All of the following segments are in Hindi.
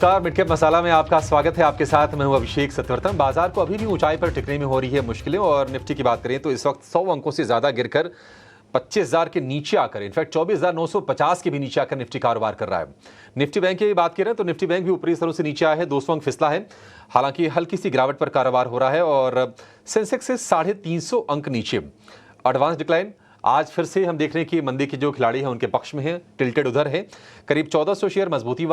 नमस्कार, मिडकैप मसाला में आपका स्वागत है। आपके साथ मैं हूं अभिषेक सत्यवर्तन। बाजार को अभी भी ऊंचाई पर टिकने में हो रही है मुश्किलें और निफ्टी की बात करें तो इस वक्त 100 अंकों से ज्यादा गिरकर 25,000 के नीचे आकर इनफैक्ट 24,950 के भी नीचे आकर निफ्टी कारोबार कर रहा है। निफ्टी बैंक की बात करें तो निफ्टी बैंक भी ऊपरी स्तरों से नीचे आया है, 200 अंक फिसला है। हालांकि हल्की सी गिरावट पर कारोबार हो रहा है और सेंसेक्स से 350 अंक नीचे। एडवांस डिक्लाइन आज फिर से हम देख रहे हैं कि मंदी के जो खिलाड़ी हैं उनके पक्ष में हैं, टिल्टेड उधर है। करीब 1400 शेयर मजबूती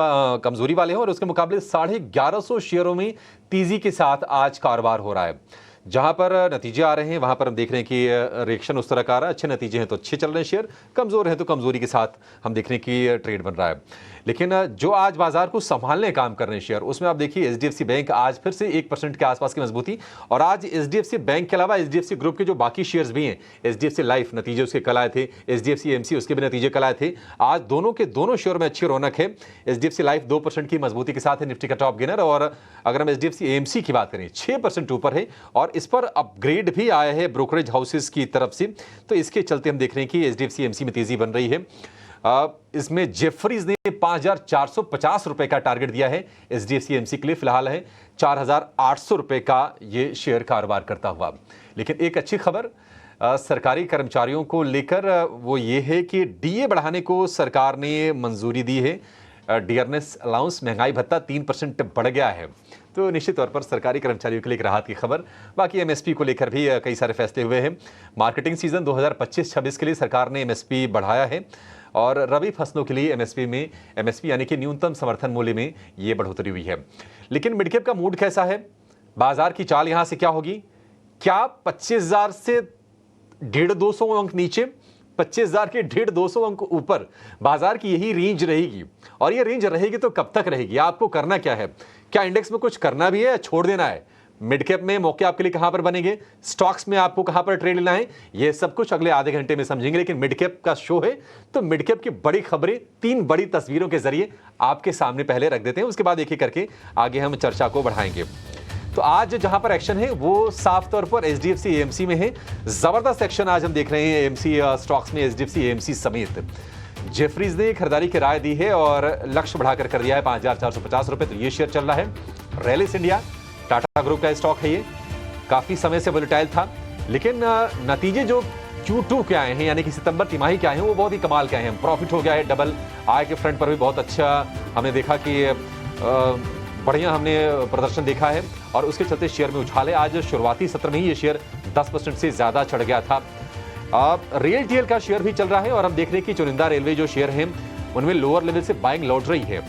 कमजोरी वाले हैं और उसके मुकाबले 1150 शेयरों में तेजी के साथ आज कारोबार हो रहा है। जहां पर नतीजे आ रहे हैं वहां पर हम देख रहे हैं कि रिएक्शन उस तरह का आ रहा है। अच्छे नतीजे हैं तो अच्छे चल रहे हैं शेयर, कमजोर है तो कमजोरी के साथ हम देख रहे हैं कि ट्रेड बन रहा है। लेकिन जो आज बाजार को संभालने काम कर रहे हैं शेयर, उसमें आप देखिए एचडीएफसी बैंक आज फिर से 1% के आसपास की मजबूती। और आज एचडीएफसी बैंक के अलावा एचडीएफसी ग्रुप के जो बाकी शेयर्स भी हैं, एचडीएफसी लाइफ नतीजे उसके कल आए थे, एचडीएफसी एएमसी उसके भी नतीजे कल आए थे। आज दोनों के दोनों शेयर में अच्छी रौनक है। एचडीएफसी लाइफ 2% की मजबूती के साथ है निफ्टी का टॉप गेनर। और अगर हम एचडीएफसी एएमसी की बात करें 6% ऊपर है और इस पर अपग्रेड भी आया है ब्रोकरेज हाउसेस की तरफ से। तो इसके चलते हम देख रहे हैं कि एचडीएफसी एएमसी में तेजी बन रही है। इसमें जेफरीज ने 5,450 रुपए का टारगेट दिया है एचडीएफसी एएमसी के लिए। फिलहाल है 4,800 रुपए का ये शेयर कारोबार करता हुआ। लेकिन एक अच्छी खबर सरकारी कर्मचारियों को लेकर वो ये है कि डीए बढ़ाने को सरकार ने मंजूरी दी है। डियरनेस अलाउंस महंगाई भत्ता 3% बढ़ गया है, तो निश्चित तौर पर सरकारी कर्मचारियों के लिए एक राहत की खबर। बाकी एमएसपी को लेकर भी कई सारे फैसले हुए हैं। मार्केटिंग सीजन 2025-26 के लिए सरकार ने एमएसपी बढ़ाया है और रबी फसलों के लिए एमएसपी यानी कि न्यूनतम समर्थन मूल्य में ये बढ़ोतरी हुई है। लेकिन मिडकैप का मूड कैसा है? बाजार की चाल यहां से क्या होगी? क्या 25,000 से 150-200 अंक नीचे, 25,000 के 150-200 अंक ऊपर बाजार की यही रेंज रहेगी? और ये रेंज रहेगी तो कब तक रहेगी? आपको करना क्या है? क्या इंडेक्स में कुछ करना भी है या छोड़ देना है? मिडकैप में मौके आपके लिए कहां पर बनेंगे? स्टॉक्स में आपको कहां पर ट्रेड लेना है? ये सब कुछ अगले आधे घंटे में समझेंगे। लेकिन मिडकैप का शो है तो मिडकैप की बड़ी खबरें 3 बड़ी तस्वीरों के जरिए आपके सामने पहले रख देते हैं, उसके बाद एक एक करके आगे हम चर्चा को बढ़ाएंगे। तो आज जहां पर एक्शन है वो साफ तौर पर एचडीएफसी एएमसी में है। जबरदस्त एक्शन आज हम देख रहे हैं एएमसी स्टॉक्स में, एचडीएफसी एएमसी समेत। जेफरीज ने खरीदारी की राय दी है और लक्ष्य बढ़ाकर कर दिया है 5,450 रुपए, तो ये शेयर चल रहा है। रैलिस इंडिया टाटा ग्रुप का स्टॉक है, ये काफी समय से वोलेटाइल था, लेकिन नतीजे जो Q2 के आए हैं यानी कि सितंबर तिमाही के आए हैं वो बहुत ही कमाल के आए हैं। प्रॉफिट हो गया है डबल, आय के फ्रंट पर भी बहुत अच्छा हमने देखा कि बढ़िया हमने प्रदर्शन देखा है और उसके चलते शेयर में उछाल है। आज शुरुआती सत्र में ही ये शेयर 10% से ज्यादा चढ़ गया था। रेल टीएल का शेयर भी चल रहा है और हम देख रहे हैं कि चुनिंदा रेलवे जो शेयर हैं उनमें लोअर लेवल से बाइंग लौट रही है।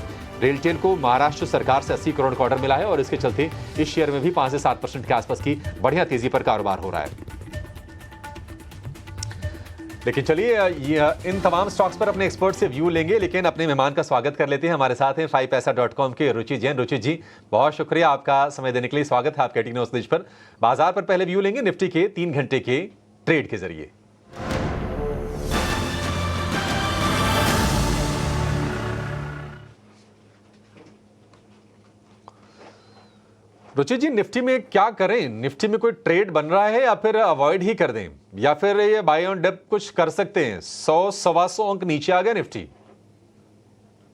रेल टेल को महाराष्ट्र सरकार से 80 करोड़ का ऑर्डर मिला है और इसके चलते इस शेयर में भी 5 से 7% के आसपास की बढ़िया तेजी पर कारोबार हो रहा है। लेकिन चलिए इन तमाम स्टॉक्स पर अपने एक्सपर्ट से व्यू लेंगे, लेकिन अपने मेहमान का स्वागत कर लेते हैं। हमारे साथ हैं 5paisa.com के रुचि जैन। रुचि जी, बहुत शुक्रिया आपका समय देने के लिए। स्वागत है आपके टी न्यूज़ पर। बाजार पर पहले व्यू लेंगे निफ्टी के 3 घंटे के ट्रेड के जरिए। रुचि जी, निफ्टी में क्या करें? निफ्टी में कोई ट्रेड बन रहा है या फिर अवॉइड ही कर दें, या फिर ये बाय ऑन डिप कुछ कर सकते हैं? 100-125 अंक नीचे आ गया निफ्टी।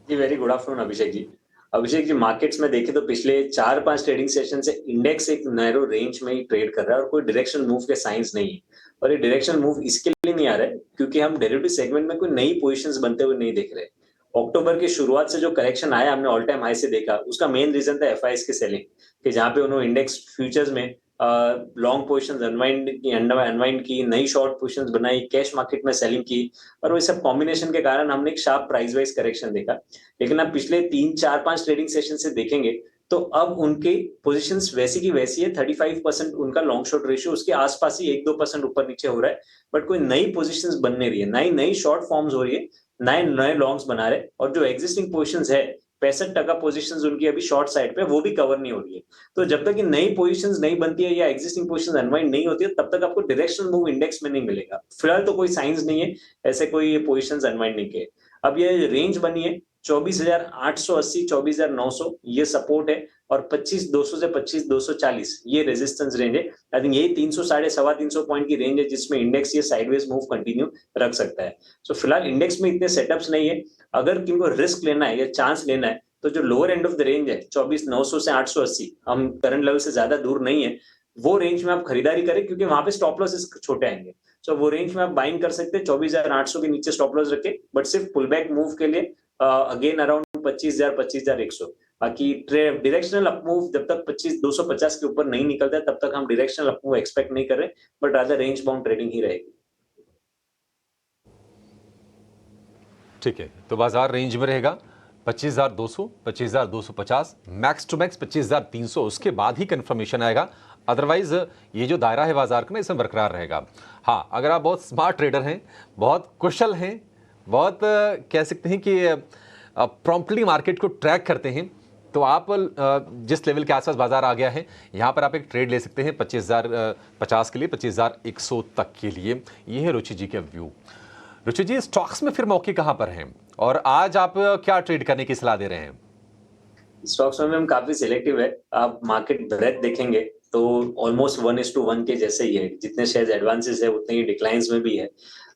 जी very good afternoon Abhishek ji. Abhishek ji, markets में देखें तो पिछले 4-5 ट्रेडिंग सेशन से इंडेक्स एक नैरो रेंज में ही ट्रेड कर रहा है और कोई डायरेक्शन मूव के साइंस नहीं है। और ये डायरेक्शन मूव इसके लिए नहीं आ रहा है क्योंकि हम डेरिवेटिव सेगमेंट में कोई नई पोजीशंस बनते हुए नहीं देख रहे। अक्टूबर की शुरुआत से जो करेक्शन आया हमने ऑल टाइम हाई से देखा, उसका मेन रीजन था एफआईएस की सेलिंग, कि जहां पे उन्होंने इंडेक्स फ्यूचर्स में लॉन्ग पोजीशंस अनवाइंड की, नई शॉर्ट पोजीशंस बनाई, कैश मार्केट में सेलिंग की, और वो सब कॉम्बिनेशन के कारण हमने एक शार्प प्राइस वाइज करेक्शन देखा। लेकिन अब पिछले 3-4-5 ट्रेडिंग सेशन से देखेंगे तो अब उनके पोजीशंस वैसी की वैसी है। 35% उनका लॉन्ग शॉर्ट रेशियो उसके आसपास ही 1-2% ऊपर नीचे हो रहा है, बट कोई नई पोजीशंस बन नहीं रही है, नई शॉर्ट फॉर्म्स हो रही है, नए लॉन्ग्स बना रहे। और जो एग्जिस्टिंग पोजीशंस है 65% पोजीशंस उनकी अभी शॉर्ट साइड पे, वो भी कवर नहीं हो रही है। तो जब तक ये नई पोजीशंस नहीं बनती है या एग्जिस्टिंग पोजीशंस अनवाइंड नहीं होती है, तब तक आपको डायरेक्शनल मूव इंडेक्स में नहीं मिलेगा। फिलहाल तो कोई साइंस नहीं है ऐसे कोई पोजीशंस अनवाइंड नहीं के। अब ये रेंज बनी है 24,880 24,900 ये सपोर्ट है, और 25,200 से 25,240 ये रेजिस्टेंस रेंज है। आई थिंक यही 300 साढ़े 350 पॉइंट की रेंज है जिसमें इंडेक्स ये साइडवेज मूव कंटिन्यू रख सकता है। सो फिलहाल इंडेक्स में इतने सेटअप्स नहीं है। अगर किनको रिस्क लेना है या चांस लेना है तो जो lower end of the range है 24,900 से 880, हम करंट लेवल से ज्यादा दूर नहीं है, वो रेंज में आप खरीदारी करें क्योंकि वहां पे स्टॉप लॉसेस छोटे आएंगे। सो वो रेंज में आप बाइंग कर सकते हैं 24,800 के नीचे स्टॉप लॉस रखे, बट सिर्फ पुल बैक मूव के लिए अगेन अराउंड 25,000 25,100। बाकी डायरेक्शनल अप मूव जब तक 250 के ऊपर नहीं निकलता है तब तक हम डायरेक्शनल अप मूव एक्सपेक्ट नहीं कर रहे, but rather range bound trading ही रहेगी। ठीक है, तो बाजार रेंज में रहेगा 25,200, 25,250, मैक्स टू मैक्स 25,300, उसके बाद ही कंफर्मेशन आएगा। अदरवाइज ये जो दायरा है बाजार का ना, इसमें बरकरार रहेगा। हाँ, अगर आप बहुत स्मार्ट ट्रेडर हैं, बहुत कुशल हैं, बहुत कह सकते हैं कि प्रॉम्प्टली मार्केट को ट्रैक करते हैं, तो आप जिस लेवल के आसपास बाजार आ गया है, यहाँ पर आप एक ट्रेड ले सकते हैं 25,050 के लिए 25,100 तक के लिए। ये है रुचि जी के व्यू। रुचि जी, स्टॉक्स में फिर मौके कहाँ पर हैं और आज आप क्या ट्रेड करने की सलाह दे रहे हैं? स्टॉक्स में हम काफी सिलेक्टिव है। आप मार्केट ब्रेथ देखेंगे तो ऑलमोस्ट 1:1 के जैसे ही है, जितने शेयर एडवांसेस है उतने ही डिक्लाइंस में भी है।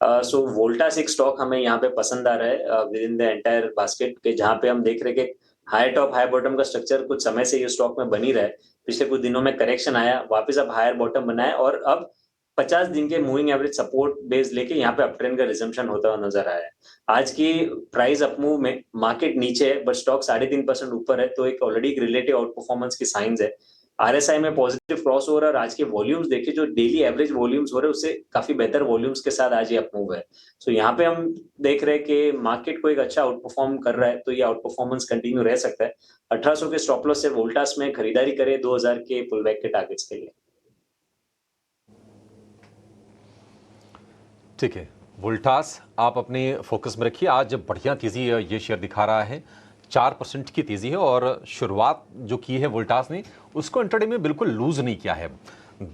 सो वोल्टास एक स्टॉक हमें यहाँ पे पसंद आ रहा है with in the entire basket के, जहाँ पे हम देख रहे हैं कि हाई टॉप हाई बॉटम का स्ट्रक्चर कुछ समय से ये स्टॉक में बनी रहा है। पिछले कुछ दिनों में करेक्शन आया, वापस अब हायर बॉटम बनाया और अब 50 दिन के मूविंग एवरेज सपोर्ट बेस लेके यहाँ पे अपट्रेंड का रिजम्पशन होता हुआ नजर आया है। आज की प्राइस अपमूव में मार्केट नीचे है बट स्टॉक 3.5% ऊपर है, तो एक ऑलरेडी एक रिलेटिव आउट परफॉर्मेंस की साइंस है। आरएसआई में पॉजिटिव क्रॉस ओवर और आज के वॉल्यूम्स देखिए, जो डेली एवरेज वॉल्यूम्स हो रहे हैं उससे काफी बेहतर वॉल्यूम्स के साथ आज ये अपमूव है। सो यहाँ पे हम देख रहे हैं कि मार्केट को एक अच्छा आउट परफॉर्म कर रहा है, तो ये आउट परफॉर्मेंस कंटिन्यू रह सकता है। 1800 के स्टॉप लॉस से वोल्टास में खरीदारी करें 2000 के पुल बैक के टारगेट्स के लिए। ठीक है, वोल्टास आप अपने फोकस में रखिए। आज बढ़िया तेज़ी ये शेयर दिखा रहा है, 4% की तेज़ी है और शुरुआत जो की है वोल्टास ने उसको इंट्राडे में बिल्कुल लूज़ नहीं किया है।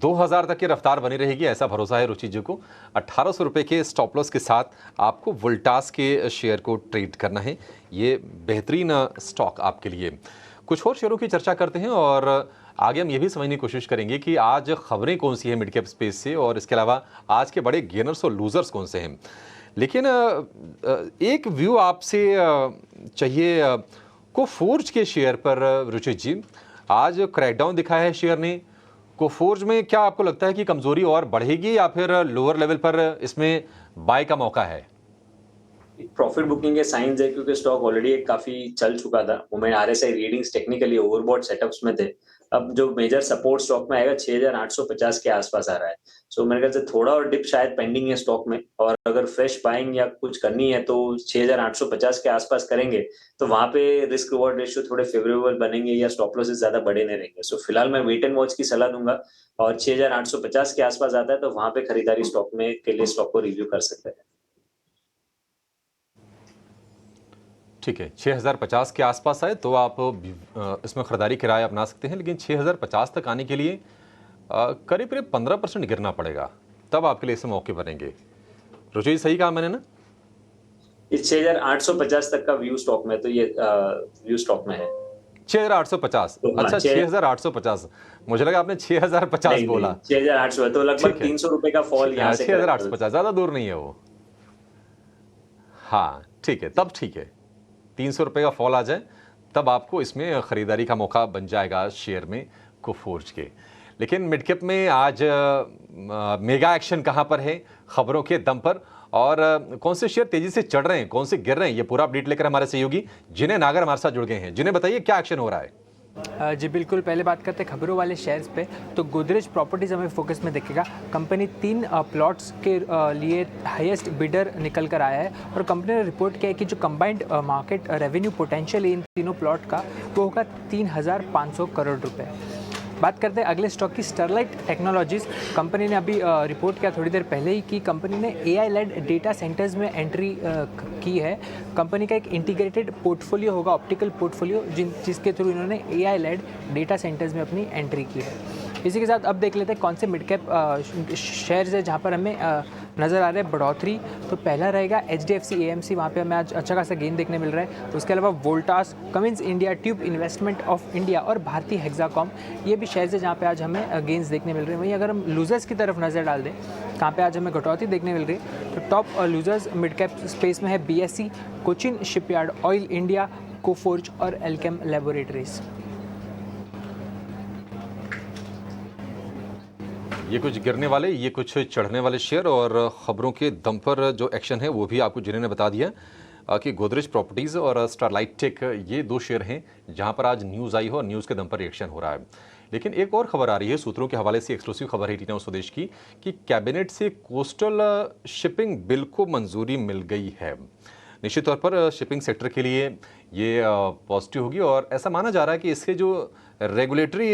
2000 तक की रफ्तार बनी रहेगी ऐसा भरोसा है रुचि जी को। 1800 रुपये के स्टॉप लॉस के साथ आपको वोल्टास के शेयर को ट्रेड करना है। ये बेहतरीन स्टॉक आपके लिए। कुछ और शेयरों की चर्चा करते हैं और आगे हम ये भी समझने की कोशिश करेंगे कि आज खबरें कौन सी हैं मिड कैप स्पेस से और इसके अलावा आज के बड़े गेनर्स और लूजर्स कौन से हैं। लेकिन एक व्यू आपसे चाहिए कोफोर्ज के शेयर पर रुचि जी। आज क्रैकडाउन दिखाया है शेयर ने। कोफोर्ज में क्या आपको लगता है कि कमजोरी और बढ़ेगी या फिर लोअर लेवल पर इसमें बाय का मौका है? प्रॉफिट बुकिंग के साइंस है क्योंकि स्टॉक ऑलरेडी काफी चल चुका था। वो मैं RSI readings technically overbought setups में थे। अब जो मेजर सपोर्ट स्टॉक में आएगा 6,850 के आसपास आ रहा है। सो मेरे ख्याल से थोड़ा और डिप शायद पेंडिंग है स्टॉक में, और अगर फ्रेश बाइंग या कुछ करनी है तो 6,850 के आसपास करेंगे तो वहां पे रिस्क रिवॉर्ड रेशियो थोड़े फेवरेबल बनेंगे या स्टॉप लॉसेस ज्यादा बड़े नहीं रहेंगे। सो फिलहाल मैं वेट एंड वॉच की सलाह दूंगा, और 6,850 के आसपास आता है तो वहां पे खरीदारी स्टॉक में के लिए स्टॉक को रिव्यू कर सकते हैं। ठीक है, 6,050 के आसपास आए तो आप इसमें खरीदारी किराया अपना सकते हैं, लेकिन 6,050 तक आने के लिए करीब करीब 15% गिरना पड़ेगा, तब आपके लिए इसमें मौके बनेंगे। रुचि, सही कहा मैंने ना? इस 6,850 तक का व्यू स्टॉक में, तो ये व्यू स्टॉक में है 6,850। तो हाँ, अच्छा, 6,850, मुझे लगा आपने 6,050 बोला। 6,800 तो लगभग 300 रुपए का फॉल यहाँ से 6,850 ज्यादा दूर नहीं है वो। हाँ ठीक है, तब ठीक है, 300 रुपये का फॉल आ जाए तब आपको इसमें खरीदारी का मौका बन जाएगा शेयर में कोफोर्ज के। लेकिन मिड कैप में आज मेगा एक्शन कहाँ पर है खबरों के दम पर, और कौन से शेयर तेजी से चढ़ रहे हैं, कौन से गिर रहे हैं, ये पूरा अपडेट लेकर हमारे सहयोगी जिन्हें नागर हमारे साथ जुड़ गए हैं। जिन्हें बताइए क्या एक्शन हो रहा है। जी बिल्कुल, पहले बात करते हैं खबरों वाले शेयर्स पे। तो गोदरेज प्रॉपर्टीज़ हमें फोकस में दिखेगा। कंपनी 3 प्लॉट्स के लिए हाईएस्ट बिडर निकल कर आया है और कंपनी ने रिपोर्ट किया है कि जो कंबाइंड मार्केट रेवेन्यू पोटेंशियल है इन तीनों प्लॉट का वो होगा 3,500 करोड़ रुपए। बात करते हैं अगले स्टॉक की, स्टरलाइट टेक्नोलॉजीज़। कंपनी ने अभी रिपोर्ट किया थोड़ी देर पहले ही कि कंपनी ने AI लेड डेटा सेंटर्स में एंट्री की है। कंपनी का एक इंटीग्रेटेड पोर्टफोलियो होगा, ऑप्टिकल पोर्टफोलियो, जिसके थ्रू इन्होंने AI लेड डेटा सेंटर्स में अपनी एंट्री की है। इसी के साथ अब देख लेते हैं कौन से मिड कैप शेयर्स है जहाँ पर हमें नज़र आ रहा है बढ़ोतरी। तो पहला रहेगा HDFC AMC, वहाँ पे हमें आज अच्छा खासा गेन देखने मिल रहा है। उसके अलावा Voltas, Cummins India, tube investment of India और भारतीय हेक्साकॉम, ये भी शेयर्स है जहाँ पे आज हमें गेंस देखने मिल रहे हैं। वहीं अगर हम लूजर्स की तरफ नज़र डाल दें, कहाँ पे आज हमें घटौती देखने मिल रही है, तो top losers mid cap space में है BSE, Cochin shipyard, oil India, Coforge और एल्केम लेबोरेटरीज। ये कुछ गिरने वाले, ये कुछ चढ़ने वाले शेयर और खबरों के दम पर जो एक्शन है वो भी आपको जिन्हें ने बता दिया कि गोदरेज प्रॉपर्टीज़ और स्टरलाइट टेक ये दो शेयर हैं जहां पर आज न्यूज़ आई हो और न्यूज़ के दम पर रिएक्शन हो रहा है। लेकिन एक और खबर आ रही है सूत्रों के हवाले से, एक्सक्लूसिव खबर है टीना स्वदेश की, कि कैबिनेट से कोस्टल शिपिंग बिल को मंजूरी मिल गई है। निश्चित तौर पर शिपिंग सेक्टर के लिए ये पॉजिटिव होगी और ऐसा माना जा रहा है कि इससे जो रेगुलेटरी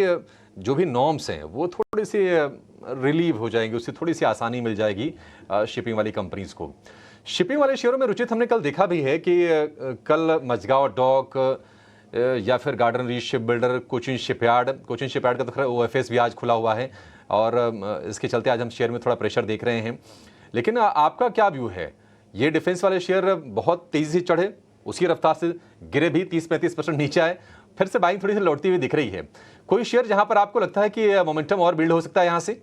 जो भी नॉर्म्स हैं वो थोड़ी सी रिलीव हो जाएंगी, उससे थोड़ी सी आसानी मिल जाएगी शिपिंग वाली कंपनीज को। शिपिंग वाले शेयरों में रुचित हमने कल देखा भी है कि कल मझगांव डॉक या फिर garden reach ship builder, Cochin shipyard का तो खैर OFS भी आज खुला हुआ है और इसके चलते आज हम शेयर में थोड़ा प्रेशर देख रहे हैं। लेकिन आपका क्या व्यू है? ये डिफेंस वाले शेयर बहुत तेजी से चढ़े, उसी रफ्तार से गिरे भी, 30-35% नीचे आए, फिर से बाइंग थोड़ी सी लौटती हुई दिख रही है। कोई शेयर जहां पर आपको लगता है कि मोमेंटम और बिल्ड हो सकता है यहां से?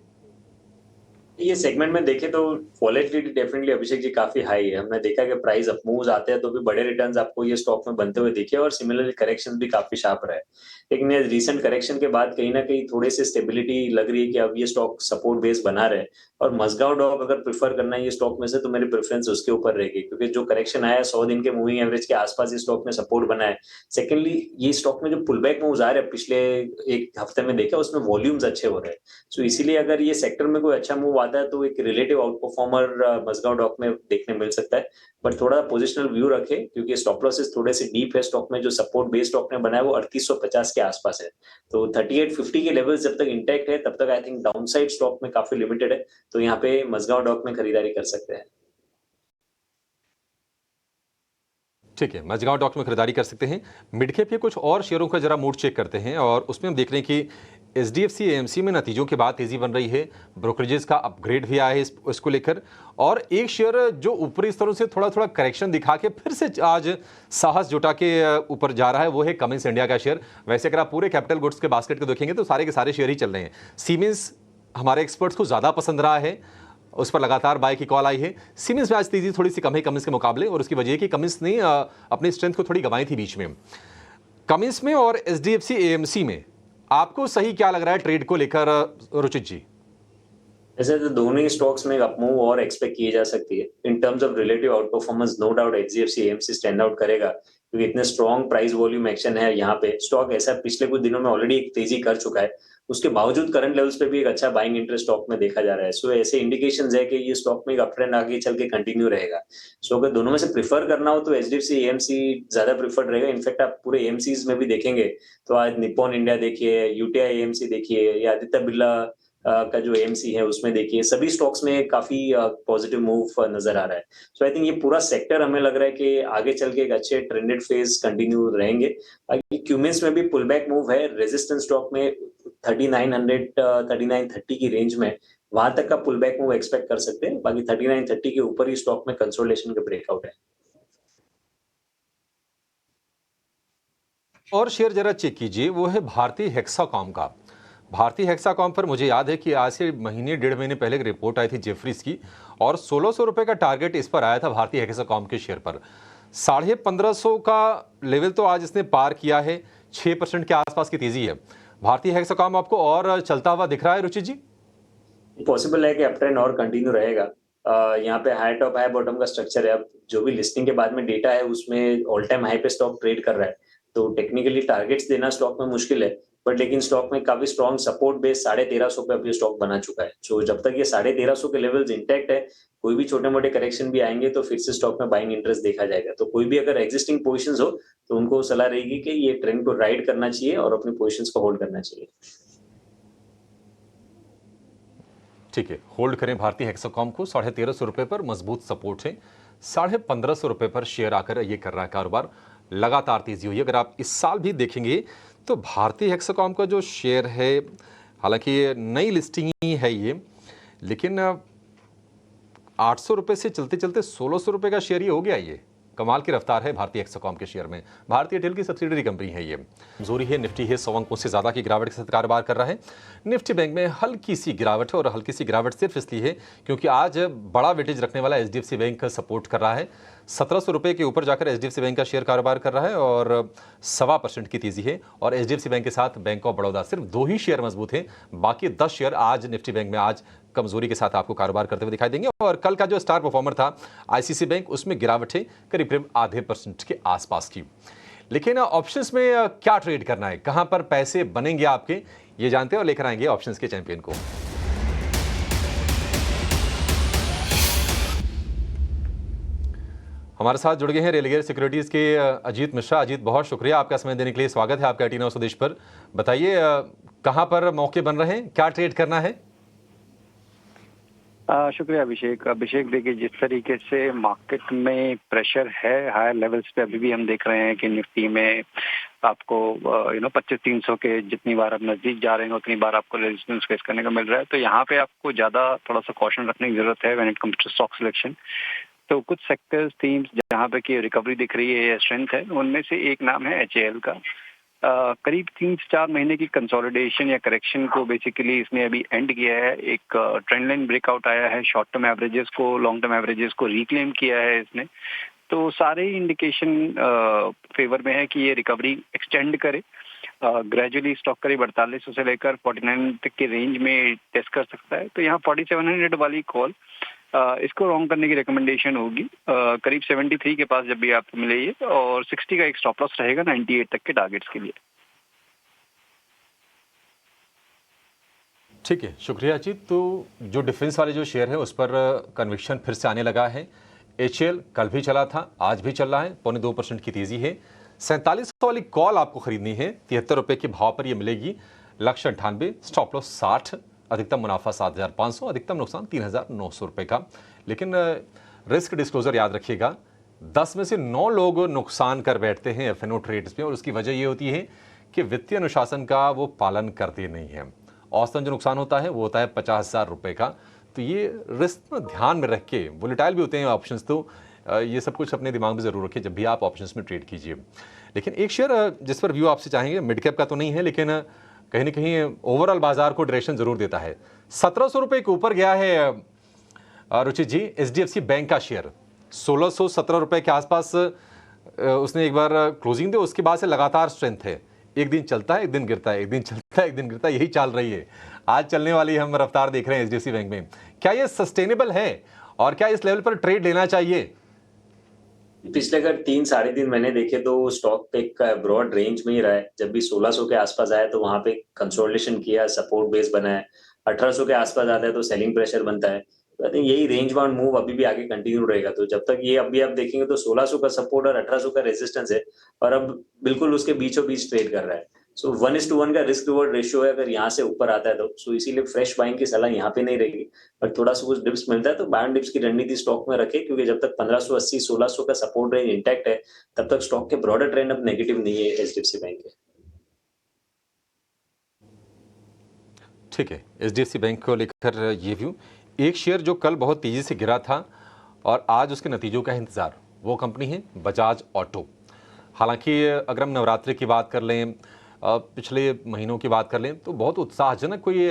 ये सेगमेंट में देखें तो वॉलेटिलिटी डेफिनेटली अभिषेक जी काफी हाई है। हमने देखा कि प्राइस अप मूव्स आते हैं तो भी बड़े रिटर्न्स आपको ये स्टॉक में बनते हुए दिखे और सिमिलरली करेक्शन भी काफी शार्प रहे। लेकिन ये रीसेंट करेक्शन के बाद कहीं ना कहीं थोड़ी सी स्टेबिलिटी लग रही है कि अब ये स्टॉक सपोर्ट बेस बना रहे। और मझगांव डॉक अगर प्रिफर करना है ये स्टॉक में से तो मेरी प्रेफरेंस उसके ऊपर रहेगी, क्योंकि जो करेक्शन आया 100 दिन के मूविंग एवरेज के आसपास ये स्टॉक में सपोर्ट बना है। सेकेंडली ये स्टॉक में जो पुल बैक मूव्स आ रहे हैं पिछले एक हफ्ते में देखा उसमें वॉल्यूम्स अच्छे हो रहे हैं। सो इसीलिए अगर ये सेक्टर में कोई अच्छा मूव आता है तो एक relative out performer Mazagon dock में देखने मिल सकता है। बट थोड़ा पोजिशनल व्यू रखे क्योंकि स्टॉप लॉसेस थोड़े से डीप है स्टॉक में। जो सपोर्ट बेस स्टॉक ने बनाया वो 3850 के आसपास है, तो 3850 के लेवल्स जब तक इंटैक्ट है तब तक आई थिंक डाउनसाइड स्टॉक में काफी लिमिटेड है। तो यहाँ पे मझगांव डॉक में खरीदारी कर सकते हैं। ठीक है, मझगांव डॉक में खरीदारी कर सकते हैं। मिड कैप के कुछ और शेयरों का जरा मूड चेक करते हैं और उसमें हम देख रहे हैं कि HDFC AMC में नतीजों के बाद तेजी बन रही है, ब्रोकरेजेस का अपग्रेड भी आया है इसको लेकर, और एक शेयर जो ऊपरी स्तरों से थोड़ा थोड़ा करेक्शन दिखा के फिर से आज साहस जुटा के ऊपर जा रहा है, वो है कमिंस इंडिया का शेयर। वैसे अगर आप पूरे कैपिटल गुड्स के बास्केट को देखेंगे तो सारे के सारे शेयर ही चल रहे हैं। सीमेंस हमारे एक्सपर्ट्स को ज़्यादा पसंद रहा है, उस पर लगातार बाय की कॉल आई है। सीमेंस में आज तेजी थोड़ी सी कम है कमिंस के मुकाबले, और उसकी वजह है कि कमिंस ने अपनी स्ट्रेंथ को थोड़ी गंवाई थी बीच में। कमिंस में और HDFC AMC में आपको सही क्या लग रहा है ट्रेड को लेकर रुचित जी? ऐसे तो दोनों ही स्टॉक्स में अप मूव और एक्सपेक्ट की जा सकती है। In terms of relative out performance no doubt HDFC AMC stand out करेगा क्योंकि इतने स्ट्रॉन्ग प्राइस वॉल्यूम एक्शन है यहाँ पे। स्टॉक ऐसा पिछले कुछ दिनों में ऑलरेडी एक तेजी कर चुका है, उसके बावजूद करंट लेवल्स पे भी एक अच्छा बाइंग इंटरेस्ट स्टॉक में देखा जा रहा है। सो ऐसे इंडिकेशंस है कि ये स्टॉक में एक अप ट्रेंड आगे चल के कंटिन्यू रहेगा। सो अगर दोनों में से प्रिफर करना हो तो HDFC AMC ज्यादा प्रिफर्ड रहेगा। इनफैक्ट आप पूरे AMCs में भी देखेंगे तो आज निप्पॉन इंडिया देखिए, UTI AMC देखिए, या आदित्य बिरला का जो AMC है उसमें देखिए, सभी स्टॉक्स में काफी पॉजिटिव मूव नजर आ रहा है। सो आई थिंक ये पूरा सेक्टर हमें लग रहा है कि आगे चल के एक अच्छे ट्रेंडेड फेज कंटिन्यू रहेंगे। क्यूमिंस में भी पुल बैक मूव है, रेजिस्टेंस स्टॉक में 3900 3930 की रेंज में, वहां तक का पुल बैक मूव एक्सपेक्ट कर सकते हैं। बाकी 3930 के ऊपर ही स्टॉक में कंसोलिडेशन का ब्रेकआउट है। और शेयर जरा चेक कीजिए, वो है भारतीय हेक्साकॉम का। भारतीय हेक्साकॉम पर मुझे याद है कि आज से महीने 1.5 महीने पहले एक रिपोर्ट आई थी जेफरीज की, और 1600 रुपए का टारगेट इस पर आया था भारतीय हेक्साकॉम के शेयर पर। 1550 का लेवल तो आज इसने पार किया है, 6% के आसपास की तेजी है। भारतीय हेक्साकॉम आपको और चलता हुआ दिख रहा है रुचि जी? पॉसिबल है कि अप ट्रेंड और कंटिन्यू रहेगा। यहाँ पे हाई टॉप हाई बॉटम का स्ट्रक्चर है। अब जो भी लिस्टिंग के बाद में डेटा है उसमें ऑल टाइम हाई पे स्टॉक ट्रेड कर रहा है, तो टेक्निकली टारगेट्स देना स्टॉक में मुश्किल है। बट लेकिन स्टॉक में काफी स्ट्रॉन्ग सपोर्ट बेस 1350 पे अभी स्टॉक बना चुका है। तो जब तक ये 1350 के लेवल्स इंटैक्ट है, कोई भी छोटे मोटे करेक्शन भी आएंगे तो फिर से स्टॉक में बाइंग इंटरेस्ट देखा जाएगा। तो कोई भी अगर एग्जिस्टिंग पोजिशन हो तो उनको सलाह रहेगी कि ये ट्रेंड को राइड करना चाहिए और अपनी पोजिशन को होल्ड करना चाहिए। ठीक है, होल्ड करें भारतीय हेक्साकॉम को। 1350 रुपए पर मजबूत सपोर्ट है। 1550 रुपए पर शेयर आकर ये कर रहा है कारोबार, लगातार तेजी हुई। अगर आप इस साल भी देखेंगे तो भारतीय हेक्साकॉम का जो शेयर है, हालांकि ये नई लिस्टिंग ही है ये, लेकिन 800 रुपये से चलते चलते 1600 रुपये का शेयर ही हो गया। ये कमाल की रफ्तार है भारतीय एक्सोकॉम के शेयर में। भारतीय एयरटेल की सब्सिडरी कंपनी है ये। कमजोरी है, निफ्टी है 100 अंकों से ज़्यादा की गिरावट के साथ कारोबार कर रहा है। निफ्टी बैंक में हल्की सी गिरावट है और हल्की सी गिरावट सिर्फ इसलिए है क्योंकि आज बड़ा वेटेज रखने वाला HDFC बैंक सपोर्ट कर रहा है। 1700 रुपये के ऊपर जाकर HDFC बैंक का शेयर कारोबार कर रहा है और 1.25% की तेजी है। और HDFC बैंक के साथ बैंक ऑफ बड़ौदा, सिर्फ 2 ही शेयर मजबूत हैं। बाकी 10 शेयर आज निफ्टी बैंक में आज कमजोरी के साथ आपको कारोबार करते हुए दिखाई देंगे। और कल का जो स्टार परफॉर्मर था ICICI बैंक, उसमें गिरावट है करीब करीब 0.5% के आसपास की। लेकिन ऑप्शंस में क्या ट्रेड करना है, कहां पर पैसे बनेंगे आपके, ये जानते हैं और लेकर आएंगे ऑप्शंस के चैंपियन को। हमारे साथ जुड़ गए हैं रेलिगेयर सिक्योरिटीज के अजीत मिश्रा। अजीत, बहुत शुक्रिया आपका समय देने के लिए। स्वागत है आपका 18 स्वदेश पर। बताइए कहां पर मौके बन रहे हैं, क्या ट्रेड करना है? शुक्रिया अभिषेक, देखिए जिस तरीके से मार्केट में प्रेशर है हायर लेवल्स पे, अभी भी हम देख रहे हैं कि निफ्टी में आपको 25,300 के जितनी बार आप नजदीक जा रहे हैं उतनी बार आपको रेजिस्टेंस फेस करने को मिल रहा है। तो यहाँ पे आपको ज्यादा थोड़ा सा कॉशन रखने की जरूरत है when it comes to stock selection. तो कुछ सेक्टर्स, थीम्स जहाँ पे की रिकवरी दिख रही है या स्ट्रेंथ है, उनमें से एक नाम है HAL का। करीब 3 से 4 महीने की कंसोलिडेशन या करेक्शन को बेसिकली इसने अभी एंड किया है। एक ट्रेंड लाइन ब्रेकआउट आया है, शॉर्ट टर्म एवरेजेस को, लॉन्ग टर्म एवरेजेस को रिक्लेम किया है इसने। तो सारे इंडिकेशन फेवर में है कि ये रिकवरी एक्सटेंड करे, ग्रेजुअली स्टॉक करीब 4800 से लेकर 49 तक के रेंज में टेस्ट कर सकता है। तो यहाँ 4700 वाली कॉल, इसको रॉन्ग करने की रिकमेंडेशन होगी करीब 73 के पास जब भी आपको मिले ये, और 60 का एक स्टॉप लॉस रहेगा 98 तक के टारगेट्स के लिए। ठीक है, शुक्रिया अजीत। तो जो डिफेंस वाले जो शेयर है उस पर कन्विक्शन फिर से आने लगा है। HAL कल भी चला था, आज भी चल रहा है, 0.25% की तेजी है। 4700 वाली कॉल आपको खरीदनी है, 73 रुपये के भाव पर ये मिलेगी। लक्ष्य 98, स्टॉप लॉस 60, अधिकतम मुनाफा 7,500, अधिकतम नुकसान 3,900 रुपये का। लेकिन रिस्क डिस्क्लोजर याद रखिएगा, 10 में से 9 लोग नुकसान कर बैठते हैं FNO ट्रेड्स में, और उसकी वजह ये होती है कि वित्तीय अनुशासन का वो पालन करते नहीं हैं। औसतन जो नुकसान होता है वो होता है 50,000 रुपये का। तो ये रिस्क ध्यान में रख के, वोलेटाइल भी होते हैं ऑप्शंस, तो ये सब कुछ अपने दिमाग में ज़रूर रखें जब भी आप ऑप्शंस में ट्रेड कीजिए। लेकिन एक शेयर जिस पर व्यू आपसे चाहेंगे, मिड कैप का तो नहीं है, लेकिन कहीं ना कहीं ओवरऑल बाजार को डायरेक्शन जरूर देता है। 1700 रुपये के ऊपर गया है रुचित जी HDFC बैंक का शेयर। 1617 रुपये के आसपास उसने एक बार क्लोजिंग दी, उसके बाद से लगातार स्ट्रेंथ है। एक दिन चलता है, एक दिन गिरता है, एक दिन चलता है, एक दिन गिरता है, यही चाल रही है। आज चलने वाली हम रफ्तार देख रहे हैं HDFC बैंक में। क्या ये सस्टेनेबल है और क्या इस लेवल पर ट्रेड लेना चाहिए? पिछले अगर 3 साढ़े 3 महीने देखे तो स्टॉक पे एक ब्रॉड रेंज में ही रहा है। जब भी 1600 के आसपास आया तो वहां पे कंसोलिडेशन किया, सपोर्ट बेस बना है। 1800 के आसपास आता है तो सेलिंग प्रेशर बनता है। तो आई थिंक यही रेंज बाउंड मूव अभी भी आगे कंटिन्यू रहेगा। तो जब तक ये अभी आप देखेंगे तो 1600 का सपोर्ट और 1800 का रेजिस्टेंस है, और अब बिल्कुल उसके बीचों बीच ट्रेड कर रहा है। सो 1:1 का रिस्क रिवॉर्ड रेशियो है अगर यहाँ से ऊपर आता है तो। सो इसीलिए फ्रेश बाइंग की सलाह यहाँ पे नहीं रहेगी, पर थोड़ा सा कुछ डिप्स मिलता है तो बाय डिप्स की रणनीति स्टॉक में रखे, क्योंकि जब तक 1580 1600 का सपोर्ट रेंज इंटैक्ट है तब तक स्टॉक के ब्रॉडर ट्रेंड अब नेगेटिव नहीं है HDFC बैंक के। ठीक है, HDFC बैंक को लेकर ये व्यू। एक शेयर जो कल बहुत तेजी से गिरा था और आज उसके नतीजों का इंतजार, वो कंपनी है बजाज ऑटो। हालांकि अगर हम नवरात्रि की बात कर लें, पिछले महीनों की बात कर लें, तो बहुत उत्साहजनक कोई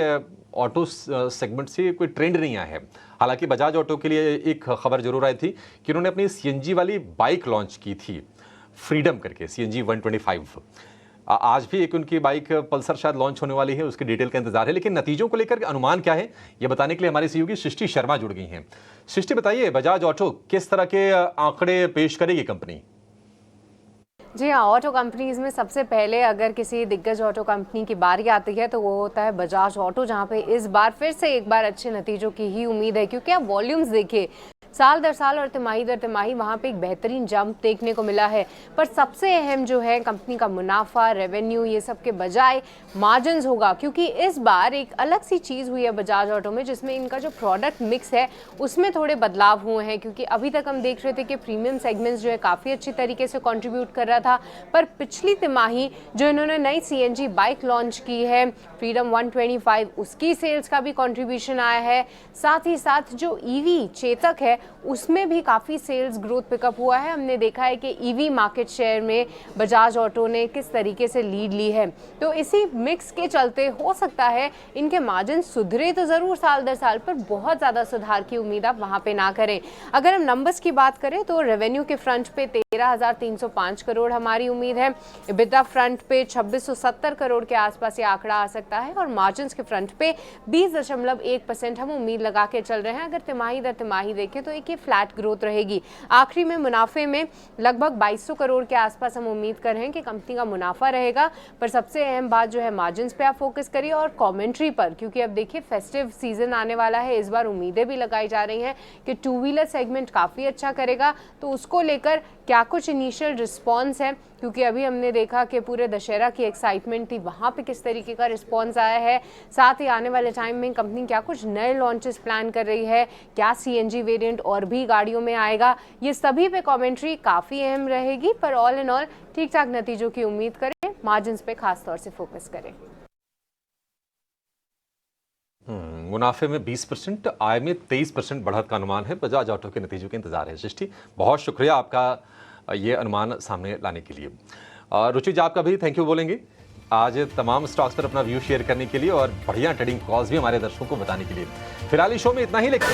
ऑटो सेगमेंट से कोई ट्रेंड नहीं आया है। हालांकि बजाज ऑटो के लिए एक खबर जरूर आई थी कि उन्होंने अपनी CNG वाली बाइक लॉन्च की थी, फ्रीडम करके, CNG 125। आज भी एक उनकी बाइक पल्सर शायद लॉन्च होने वाली है, उसकी डिटेल का इंतजार है। लेकिन नतीजों को लेकर अनुमान क्या है, ये बताने के लिए हमारी सहयोगी सृष्टि शर्मा जुड़ गई हैं। सृष्टि, बताइए बजाज ऑटो किस तरह के आंकड़े पेश करेगी कंपनी? जी हाँ, ऑटो कंपनीज में सबसे पहले अगर किसी दिग्गज ऑटो कंपनी की बारी आती है तो वो होता है बजाज ऑटो, जहाँ पे इस बार फिर से एक बार अच्छे नतीजों की ही उम्मीद है। क्योंकि आप वॉल्यूम्स देखिए, साल दर साल और तिमाही दर तिमाही वहाँ पे एक बेहतरीन जंप देखने को मिला है। पर सबसे अहम जो है कंपनी का मुनाफा, रेवेन्यू, ये सब के बजाय मार्जिन्स होगा, क्योंकि इस बार एक अलग सी चीज़ हुई है बजाज ऑटो में, जिसमें इनका जो प्रोडक्ट मिक्स है उसमें थोड़े बदलाव हुए हैं। क्योंकि अभी तक हम देख रहे थे कि प्रीमियम सेगमेंट्स जो है काफ़ी अच्छी तरीके से कंट्रीब्यूट कर रहा था, पर पिछली तिमाही जो इन्होंने नई CNG बाइक लॉन्च की है फ्रीडम 125, उसकी सेल्स का भी कंट्रीब्यूशन आया है। साथ ही साथ जो EV चेतक है उसमें भी काफ़ी सेल्स ग्रोथ पिकअप हुआ है। हमने देखा है कि EV मार्केट शेयर में बजाज ऑटो ने किस तरीके से लीड ली है। तो इसी मिक्स के चलते हो सकता है इनके मार्जिन सुधरे तो ज़रूर साल दर साल, पर बहुत ज़्यादा सुधार की उम्मीद आप वहाँ पे ना करें। अगर हम नंबर्स की बात करें तो रेवेन्यू के फ्रंट पे 13,305 करोड़ हमारी उम्मीद है, EBITDA फ्रंट पे 2670 करोड़ के आसपास ये आंकड़ा आ सकता है, और मार्जिन्स के फ्रंट पे 20.1% हम उम्मीद लगा के चल रहे हैं। अगर तिमाही दर तिमाही देखें तो एक ये फ्लैट ग्रोथ रहेगी। आखिरी में मुनाफे में लगभग 2200 करोड़ के आसपास हम उम्मीद कर रहे हैं कि कंपनी का मुनाफा रहेगा। पर सबसे अहम बात जो है मार्जिन्स पे आप फोकस करिए और कमेंट्री पर, क्योंकि अब देखिए फेस्टिव सीजन आने वाला है। इस बार उम्मीदें भी लगाई जा रही हैं कि 2 व्हीलर सेगमेंट काफ़ी अच्छा करेगा, तो उसको लेकर क्या कुछ इनिशियल रिस्पॉन्स है, क्योंकि अभी हमने देखा कि पूरे दशहरा की एक्साइटमेंट थी, वहाँ पे किस तरीके का रिस्पॉन्स आया है। साथ ही आने वाले टाइम में कंपनी क्या कुछ नए लॉन्चेस प्लान कर रही है, क्या CNG वेरिएंट और भी गाड़ियों में आएगा, ये सभी पे कमेंट्री काफ़ी अहम रहेगी। पर ऑल इन ऑल ठीक ठाक नतीजों की उम्मीद करें, मार्जिन्स पे खास तौर से फोकस करें। मुनाफे में 20%, आय में 23% बढ़त का अनुमान है। बजाज ऑटो के नतीजों के इंतजार है। सृष्टि, बहुत शुक्रिया आपका ये अनुमान सामने लाने के लिए। रुचि जी, आपका भी थैंक यू बोलेंगे आज तमाम स्टॉक्स पर अपना व्यू शेयर करने के लिए और बढ़िया ट्रेडिंग कॉल्स भी हमारे दर्शकों को बताने के लिए। फिलहाल इस शो में इतना ही, लेकिन